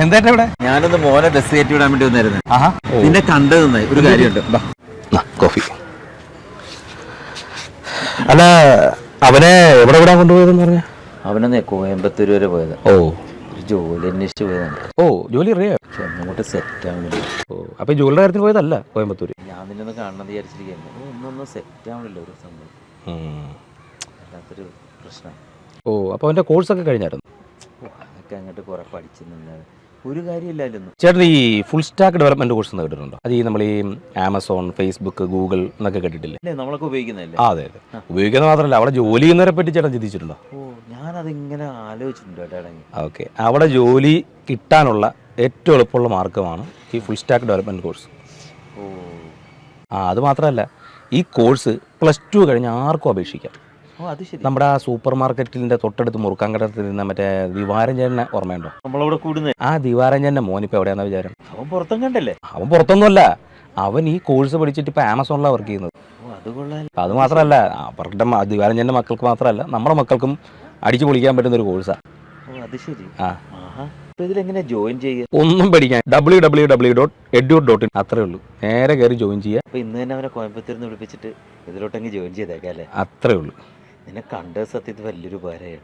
എന്താ ഇവിടെ? ഞാനൊന്ന് മോനെ ബസ് കയറ്റി വിടാൻ വേണ്ടി വന്നായിരുന്നു. ആഹാ, നിന്നെ കണ്ടത് നന്നായി. ഒരു കാര്യമുണ്ട്, കോഫി. അല്ല, അവനെ എവിടെ വിടാൻ കൊണ്ടുപോയതെന്ന് പറഞ്ഞ? അവനൊന്നേ കോയമ്പത്തൂർ വരെ പോയത്. ഓ, ഒരു ജോലി അന്വേഷിച്ച് പോയതാണ്. ഓ, ജോലി അറിയാം. പക്ഷെ ഒന്നങ്ങോട്ട് സെറ്റ് ആവുന്നില്ല. ഓ, അപ്പൊ ഈ ജോലിയുടെ കാര്യത്തിന് പോയതല്ല കോയമ്പത്തൂർ. ഞാൻ നിന്നെ ഒന്ന് കാണണമെന്ന് വിചാരിച്ചിരിക്കുന്നു. ഒന്നൊന്നും സെറ്റ് ആവണില്ല ഒരു സംഭവം. വല്ലാത്തൊരു പ്രശ്നം. ഓ, അപ്പോൾ അവൻ്റെ കോഴ്സൊക്കെ കഴിഞ്ഞായിരുന്നു? അതൊക്കെ അങ്ങോട്ട് കുറെ പഠിച്ചു നിന്നത് ഒരു കാര്യമില്ലല്ലോ. ചേട്ടൻ ഈ ഫുൾ സ്റ്റാക്ക് ഡെവലപ്മെന്റ് കോഴ്സ് കേട്ടിട്ടുണ്ടോ? അത് ഈ നമ്മൾ ഈ ആമസോൺ, ഫേസ്ബുക്ക്, ഗൂഗിൾ എന്നൊക്കെ കേട്ടിട്ടില്ലേ? നമ്മളൊക്കെ ഉപയോഗിക്കുന്നതല്ലേ? അതെ അതെ, ഉപയോഗിക്കുന്നത് മാത്രമല്ല അവിടെ ജോലി ചെയ്യുന്നവരെ പറ്റി ചേട്ടൻ ചിന്തിച്ചിട്ടുണ്ടോ? ഓ, ഞാനതിങ്ങനെ ആലോചിച്ചിട്ടുണ്ട് കേട്ടോ. ഓക്കെ, അവിടെ ജോലി കിട്ടാനുള്ള ഏറ്റവും എളുപ്പമുള്ള മാർഗ്ഗമാണ് ഈ ഫുൾ സ്റ്റാക്ക് ഡെവലപ്മെന്റ് കോഴ്സ്. ഓ, അത് മാത്രമല്ല, ഈ കോഴ്സ് +2 കഴിഞ്ഞ് ആർക്കും അപേക്ഷിക്കാം. ഓ, അത് ശരി. നമ്മുടെ ആ സൂപ്പർ മാർക്കറ്റിൻ്റെ തൊട്ടടുത്ത് മുറുക്കാങ്കടത്തിൽ നിന്ന് മറ്റേ ദിവാരഞ്ജനെ ഓർമ്മയുണ്ടോ? നമ്മളവിടെ കൂടുന്നത്. ആ ദിവാരഞ്ജൻ്റെ മോനിപ്പോൾ എവിടെയാണെന്ന് വിചാരം? അവൻ പുറത്തും കണ്ടല്ലേ? അവൻ പുറത്തൊന്നുമല്ല, അവൻ ഈ കോഴ്സ് പഠിച്ചിട്ട് ഇപ്പോൾ ആമസോണിലാണ് വർക്ക് ചെയ്യുന്നത്. ഓ, അത് കൊള്ളാം. അത് മാത്രമല്ല, അവരുടെ ദിവാരഞ്ജൻ്റെ മക്കൾക്ക് മാത്രമല്ല നമ്മുടെ മക്കൾക്കും അടിച്ചു പൊളിക്കാൻ പറ്റുന്ന ഒരു കോഴ്സാണ്. ഓ, അത് ശരി. ആ, ഇതിലെങ്ങനെ ജോയിൻ ചെയ്യുക? ഒന്നും പഠിക്കാൻ www.edu.in അത്രേ ഉള്ളൂ. നേരെ കയറി ജോയിൻ ചെയ്യുക. അപ്പോൾ ഇന്ന് തന്നെ അവനെ കോയമ്പത്തൂരിൽ നിന്ന് വിളിപ്പിച്ചിട്ട് ഇതിലോട്ടെങ്കിൽ ജോയിൻ ചെയ്തേക്കാം അല്ലേ? അത്രേ ഉള്ളൂ. നിന്നെ കണ്ടത് സത്യത്തിൽ വലിയൊരു ഉപകാരമായിട്ടാ.